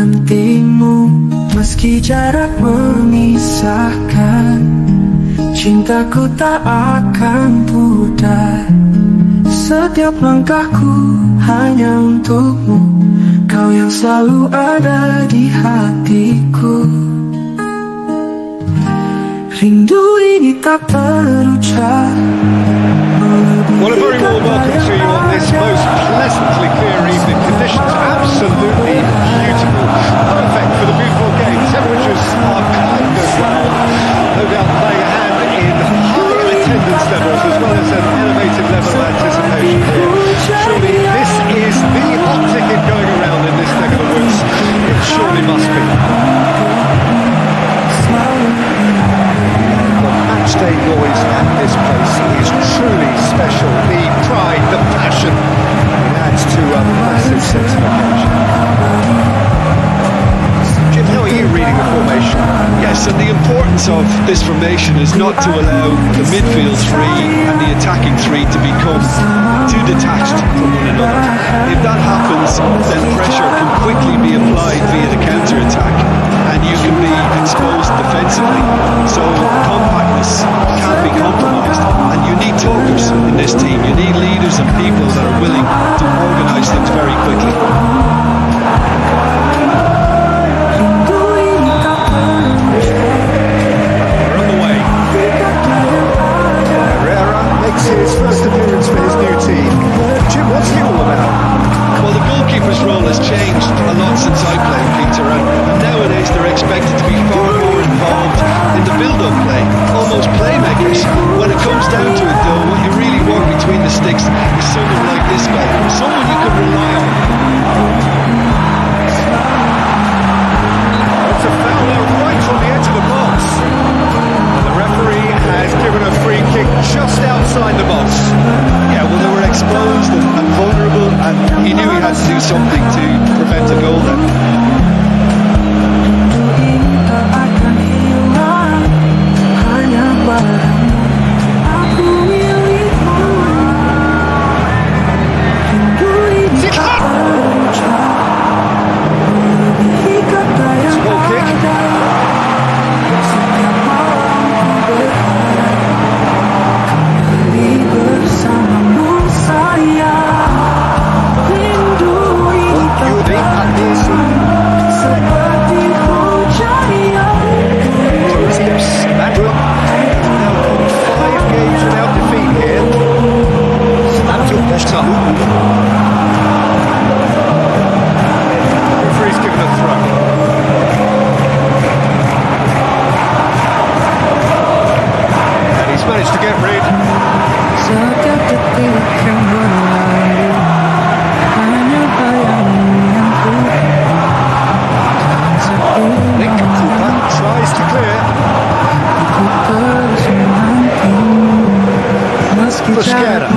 menantimu meski jarak memisahkan. Cintaku tak akan pudar, setiap langkahku hanya untukmu. Kau yang selalu ada di hatiku. Rindu ini tak terucap. Well, a very warm welcome to you on this most pleasantly clear evening. Conditions absolutely beautiful. Perfect for the beautiful game. Temperatures are kind of well. No doubt playing a hand in high attendance levels as well as an elevated level of anticipation here. Surely this is the hot ticket going around in this neck of the woods. It surely must be. Matchday noise at this place is truly special. The pride, the passion, it adds to a massive sense of occasion. Jim, how are you reading the formation? Yes, and the importance of this formation is not to allow the midfield three and the attacking three to become too detached from one another. If that happens, then pressure can quickly be applied via the counter-attack, and you can be exposed defensively. So compactness can be compromised, and you need talkers in this team. You need leaders and people that are willing to organise things very quickly. We're on the way. Herrera makes his first appearance for his new team. Jim, what's he all about? Well, the goalkeeper's role has changed a lot since I played, Peter, and nowadays they're expected to be far more involved in the build-up play, almost playmakers. When it comes down to it, though, what you really want between the sticks is someone like this guy, someone you can rely on. It's a foul there right on the edge of the box. And the referee has given a free kick just outside the box. Yeah, well, they were exposed and vulnerable, and he knew he had to do something to prevent a goal then. Referee's given a throw. And he's managed to get rid. Nick Cooper tries to clear. Busquera.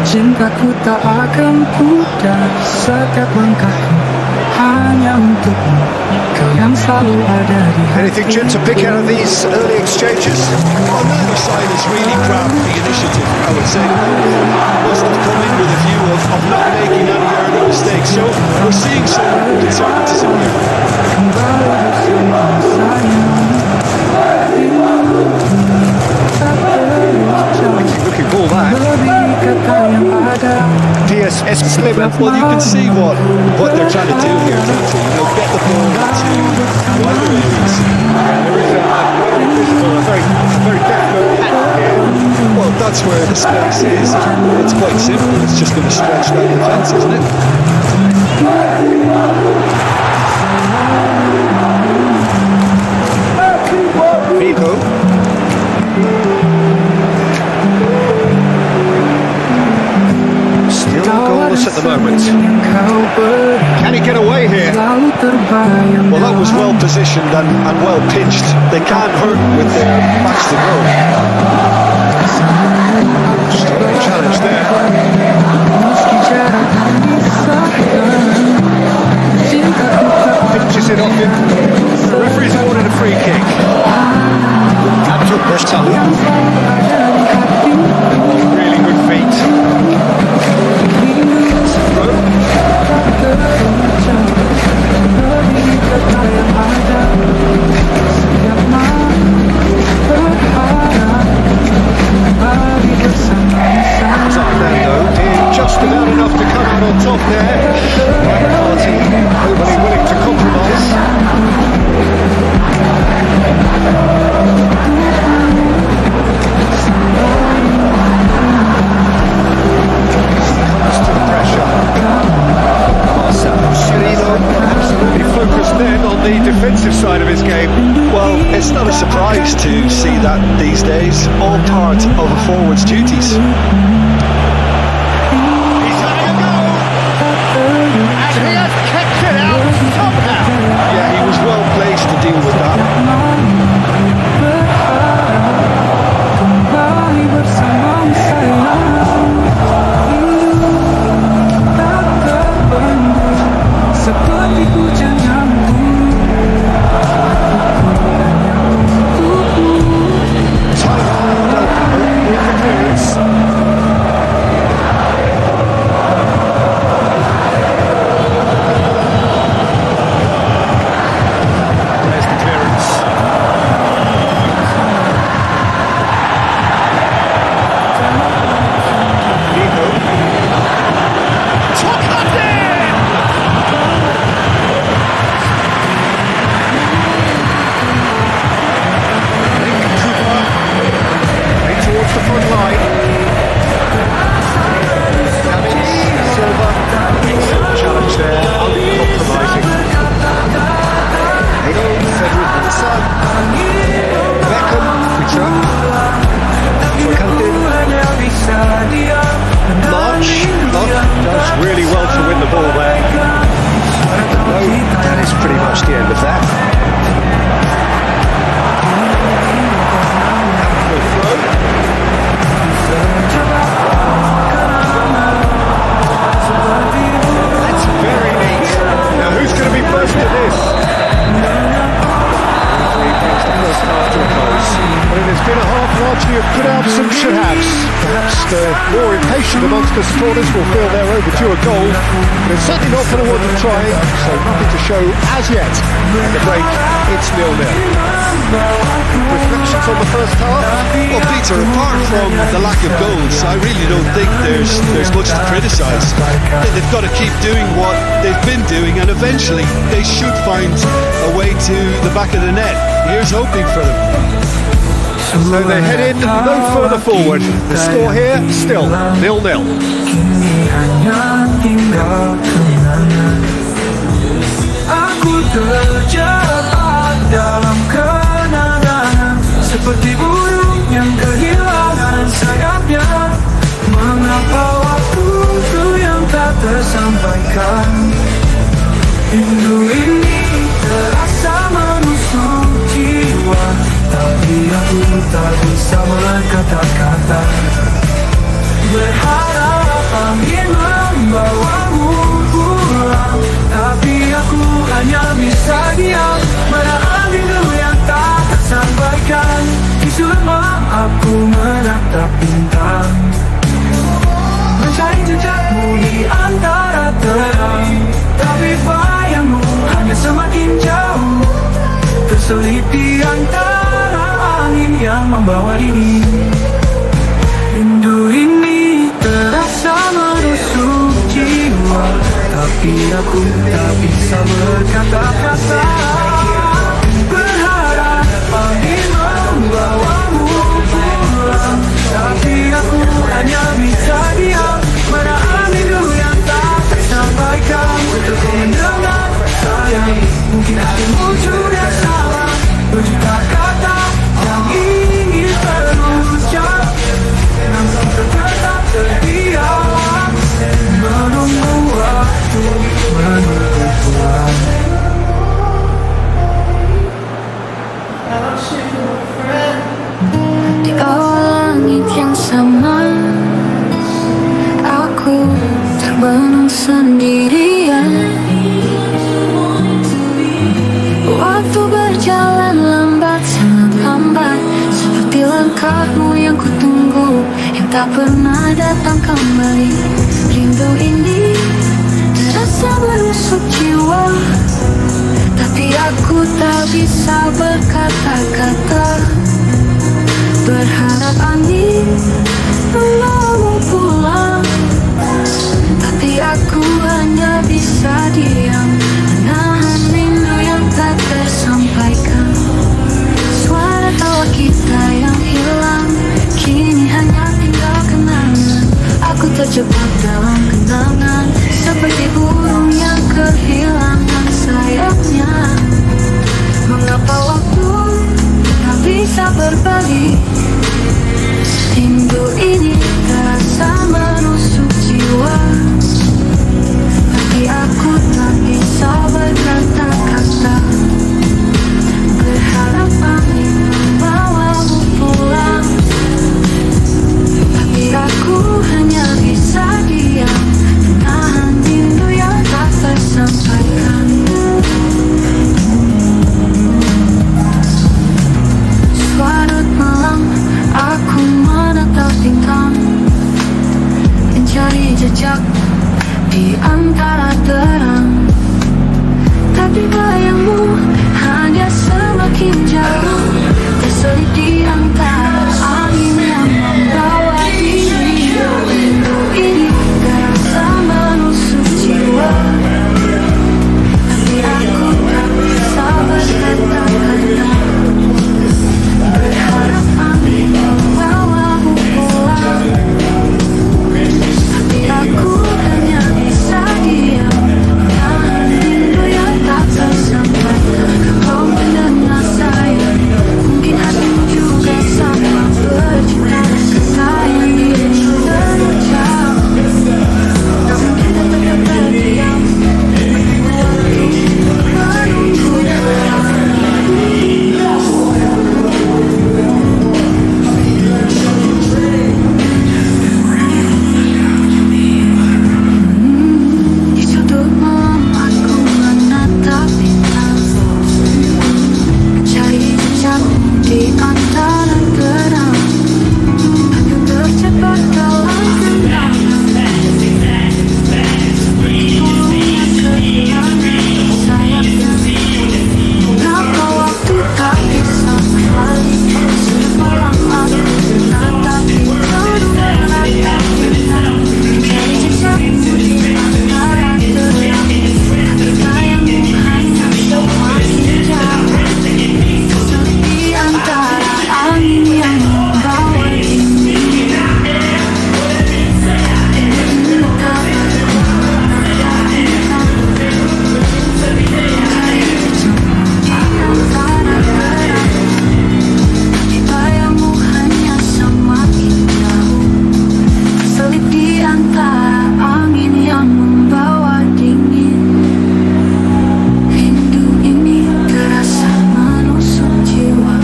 Cintaku tak akan pudar, setiap langkahku hanya untukmu. Kau yang selalu ada di hatiku. Anything, Jim, to pick out of these early exchanges? Well, neither side has really grabbed the initiative, I would say. Most have come in with a view of not making any early mistakes. So we're seeing some conservatism here. Looking ball back. DSS Sliver. Well, you can see what they're trying to do here, Peter. You know, get the ball into wider areas. There is a very definite pattern here. Well, that's where the space is. It's quite simple. It's just going to stretch that defence, isn't it? Vigo. Still goalless at the moment. Can he get away here? Well, that was well positioned and well pitched. They can't hurt with their backs to goal. Strong challenge there. Pitches it off him. The referee's awarded a free kick. Abdul Bashtawi. Really good feet. Throw. Neither party overly willing to compromise. Constant pressure. Marcelo Chirino absolutely focused then on the defensive side of his game. Well, it's not a surprise to see that these days, all part of a forward's duties. He's having a go, and he has kicked it out somehow. Yeah, he was well placed to deal with that. Kembali bersamamu sayang, tak terbendung seperti hujan yang Tight hold with the clearance. There's the clearance. Nico. Towards the front line. Silva. Excellent challenge there, uncompromising. Federico Mensa. Beckham. Return. March. Does really well to win the ball there. No, that is pretty much the end of that. Will throw. That's very neat. Now who's going to be first to this? He brings the first half to a close. But it has been a half largely of could haves and should haves. Perhaps the more impatient amongst the supporters will feel they're overdue a goal. But it's certainly not going to want to try, so nothing to show as yet. At the break, it's 0-0. Reflections on the first half? Well, Peter, apart from the lack of goals, I really don't think there's much to criticise. They've got to keep doing what they've been doing, and eventually they should find a way to the back of the net. Here's hoping for them. So they head in no further forward. The score here still 0-0. kini hanya tinggal kenangan. Aku terjebak dalam kenangan, seperti burung yang kehilangan sayapnya. Mengapa waktu itu yang tak tersampaikan? Rindu ini terasa menusuk jiwa, tapi aku tak bisa berkata-kata. Berharap angin membawamu pulang, tapi aku hanya bisa diam. Menahan rindu yang tak tersampaikan. Di sulap aku menatap bintang, mencari jejakmu di antara terang, tapi bayangmu hanya semakin jauh, terselip di antara angin yang membawa diri. Rindu ini terasa menusuk jiwa, tapi aku tak bisa berkata-kata. Berharap angin membawamu pulang, tapi aku hanya bisa diam. Menahan rindu yang tak tersampaikan. Untuk mendengar sayang, mungkin ada wujud yang sama, berjuta kata yang ingin terucap, namun tetap terdiam, menunggu waktu, menunggu pulang. Di awal langit yang sama, aku terbenam sendirian. Waktu berjalan lambat, sangat lambat, seperti langkahmu yang kutunggu, yang tak pernah datang kembali. Rindu ini terasa menusuk jiwa, tapi aku tak bisa berkata-kata. Berharap angin membawamu pulang, tapi Tapi aku hanya bisa diam, menahan rindu yang tak tersampaikan. Suara tawa kita yang hilang, kini hanya tinggal kenangan. Aku terjebak dalam kenangan, seperti burung yang kehilangan sayapnya. Mengapa waktu tak bisa berbalik? Rindu ini terasa menusuk jiwa, tapi aku tak bisa berkata-kata. Berharap angin membawamu pulang, tapi aku hanya bisa diam, menahan rindu yang tak tersampaikan. Sudut malam, aku menatap bintang, mencari jejak di antara terang. Tapi bayangmu hanya semakin jauh, terselip di antara angin yang membawa diri. Rindu ini terasa menusuk jiwa, tapi aku tak bisa berkata-kata. Berharap angin membawamu pulang, tapi aku hanya bisa diam, menahan rindu yang tak tersampaikan. Kau mendengar saya, mungkin hatimu juga sama, berjuta kata yang ingin terucap, namun kita tetap terdiam, menunggu pulang. Di sudut malam aku menatap bintang, mencari jejak di antara terang. Aku terjebak dalam kenangan, burung yang kehilangan sayapnya. Mengapa waktu tak bisa kembali? Sudut malam aku menatap bintang, menatap bintang, mencari jejakmu di antara terang. Tapi bayangmu hanya semakin jauh, terselip di antara angin yang membawa diri. Entah aku menatap bintang, mencari jejakmu di antara terang. Tapi bayangmu hanya semakin jauh, terselip di antara angin yang membawa dingin. Rindu ini terasa menusuk jiwa,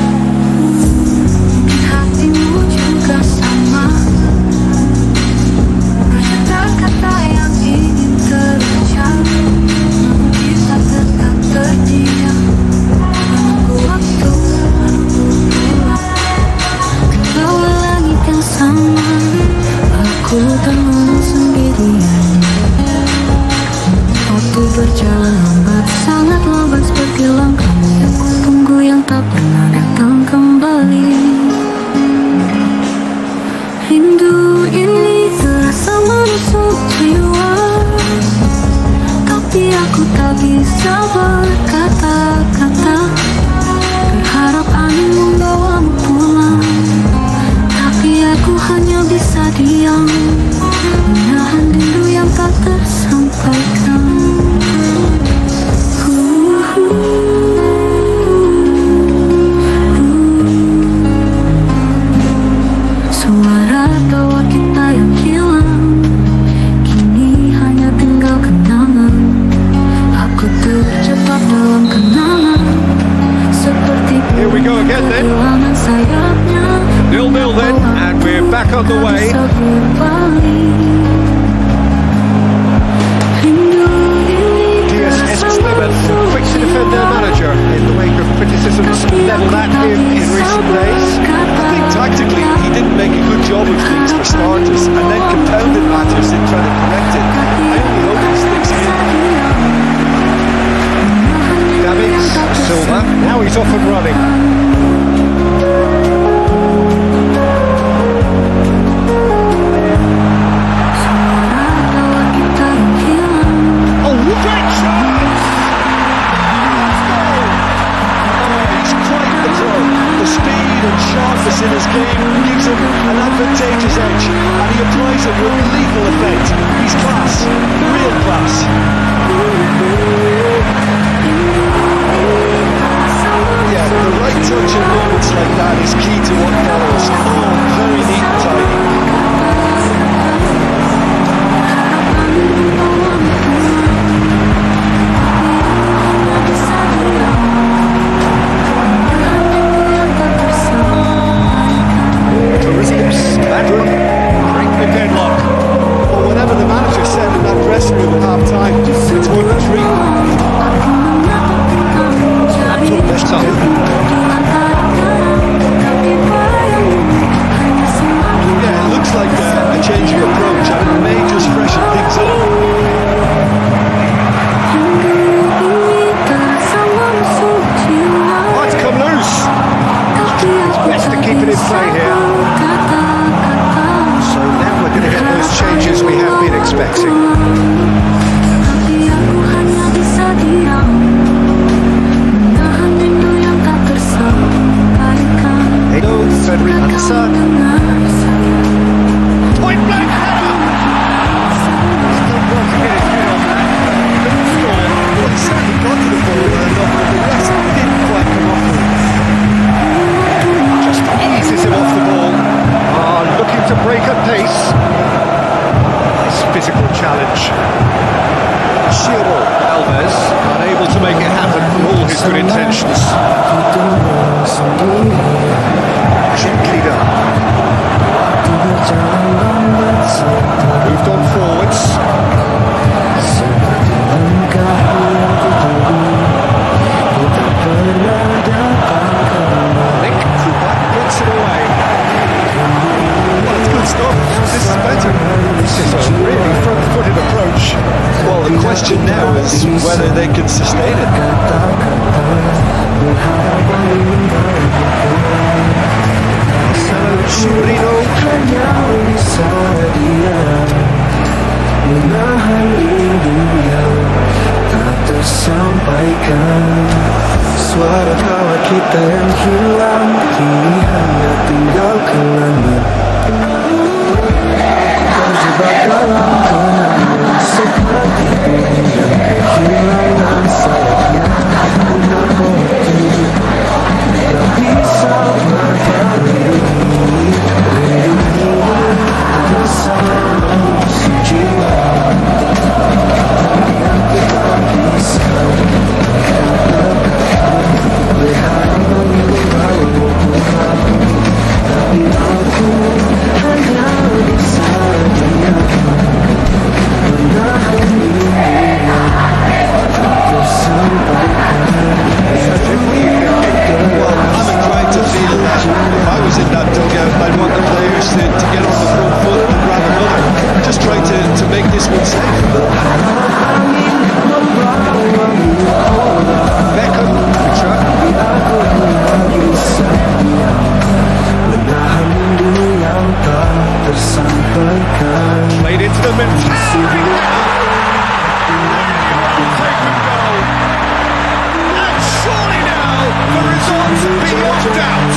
mungkin hatimu juga sama. Berjuta kata yang ingin terucap, namun kita tetap terdiam, menunggu waktu, menunggu pulang. Kau langit yang sama, aku tenang sendirian. Waktu berjalan lambat, sangat lambat, seperti langkahmu yang kutunggu yang tak pernah datang kembali. Rindu ini terasa menusuk jiwa, tapi aku tak bisa berkata-kata. Berharap angin membawamu pulang, tapi aku hanya bisa diam, menahan rindu yang tak tersampaikan. Suara tawa kita yang hilang, kini hanya tinggal kenangan. Aku terjebak dalam kenangan, seperti Here we go again then. kehilangan sayapnya. 0-0 then, and we're back on the way. DS Esteban quick to defend their manager in the wake of criticisms levelled at him in recent days. I think tactically he didn't make a good job of things for starters, and then compounded matters in trying to correct it. I only hope he sticks in. David Silva, now he's off and running. Suara tawa kita yang sharpness in his game gives him an advantageous edge, and he applies it with lethal effect. He's class, real class. Yeah, the right touch in moments like that is key to what follows. Oh, very neat and tidy. Break the deadlock. Well, whatever the manager said in that dressing room at half-time, it's 1-3. This time. Yeah, it looks like a change of approach, and it may just freshen things up. Oh, it's come loose. Best to keep it in play here. So now we're going to get those changes we have been expecting. Edo, Frederick Ansah. Point blank header. Still got to get his head on that. Couldn't score. Well, he certainly got to the ball and but the rest didn't quite come off with it. Just eases him off the ball. Looking to break at pace. Nice physical challenge. Ciro Alves unable to make it happen for all his good intentions. Gently done. Moved on forwards. Link puts it away. Well, it's good stuff. This is better. This is a really front-footed approach. Well, the question now is whether they can sustain it. Marcelo Chirino. Suara tawa kita yang hilang kini hanya tinggal kenangan. Terjebak dalam kenangan seperti burung yang kehilangan sayapnya. Punya waktu tak bisa berlindungi. Rindu bersama jiwa yang kita bisa. Tapi aku hanya bisa diam, menahan diri tak tersampaikan. Well, I'm inclined to feel that if I was in that dugout, I'd want the players to get on the front foot and grab another. Just try to make this one safe. Beckham. Played into the middle. Taken goal. And surely now the results beyond doubt.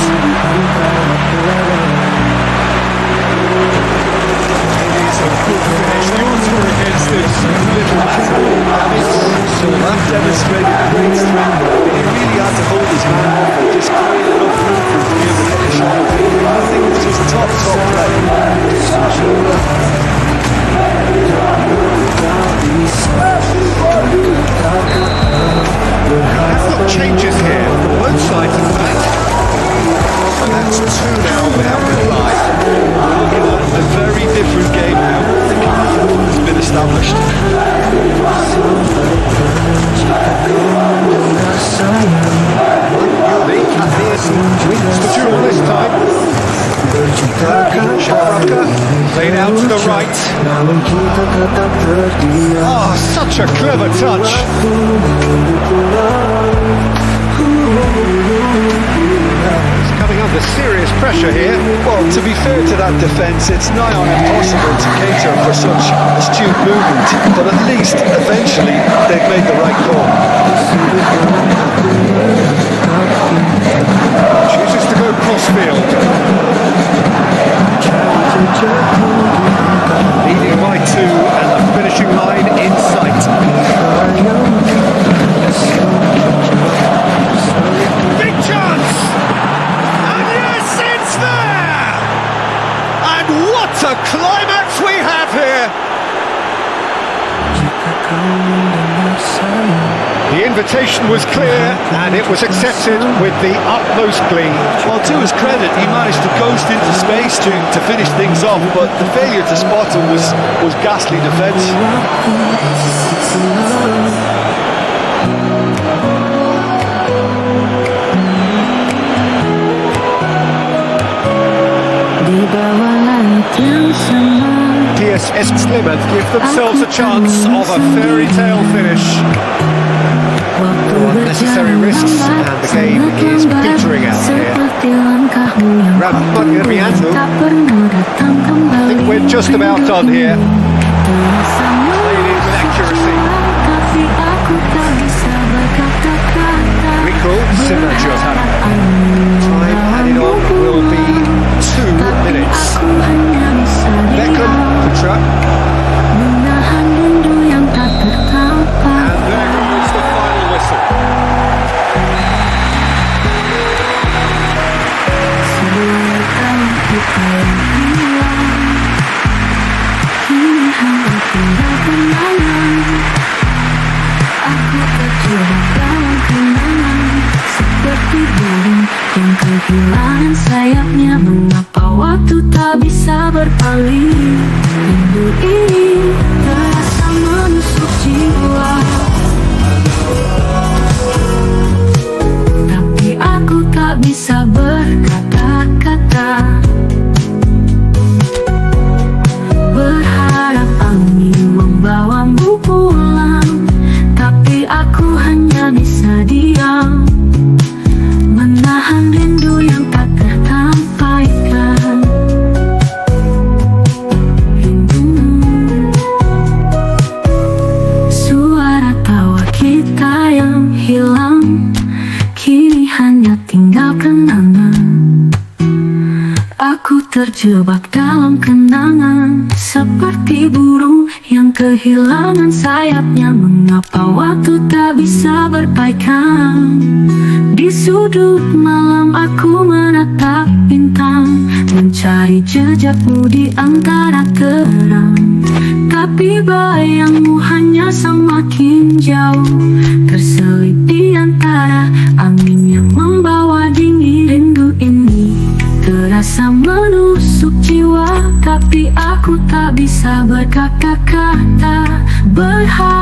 It is a good finish. The odds were against him. Little matter. That demonstrated great strength. He really had to hold his man off and just create enough room for him to be able to finish. I think it was just top play. Got changes here from both sides of the match. And that's 2 now without reply. We're looking at a very different game now. The character has been established. Wins the duel this time. Shabraka played out to the right. Oh, such a clever touch. He's coming under serious pressure here. Well, to be fair to that defence, it's nigh on impossible to cater for such astute movement, but at least, eventually, they've made the right call. Chooses to go crossfield. The invitation was clear and it was accepted with the utmost glee. Well, to his credit, he managed to coast into space to finish things off, but the failure to spot him was ghastly defence. Di bawah langit yang sama, PSS Plymouth give themselves a chance of a fairy tale finish. waktu Unnecessary risks and the game is petering out here. seperti langkahmu yang Ramon Irmianto. tak pernah datang kembali. I think we're just about done here. Terasa Played in with accuracy. tapi aku tak bisa berkata-kata. Rico Sinajo. Time added on will be 2 minutes. Aku hanya bisa Beckham, Putra, menahan rindu yang tak tertampar. and there goes the final whistle. Sebuah tahun kita yang hilang, kini hanya tinggal kenangan. Aku terjebak dalam kenangan, seperti burung yang kehilangan sayapnya. Mengapa waktu tak bisa berpaling? Rindu ini terasa menusuk jiwa, tapi aku tak bisa berkata-kata. Berharap angin membawamu pulang, tapi aku hanya bisa diam, menahan rindu yang tak tertampaikan. Suara tawa kita yang hilang, kini hanya tinggal kenangan. Aku terjebak dalam kenangan, seperti burung yang kehilangan sayapnya. Mengapa waktu tak bisa berpaikan? Di sudut malam aku menatap bintang, mencari jejakmu di antara terang. Tapi bayangmu hanya semakin jauh, terselip di antara angin yang membawa dingin. Rindu ini terasa menusuk jiwa, tapi aku tak bisa berkata-kata. Berharap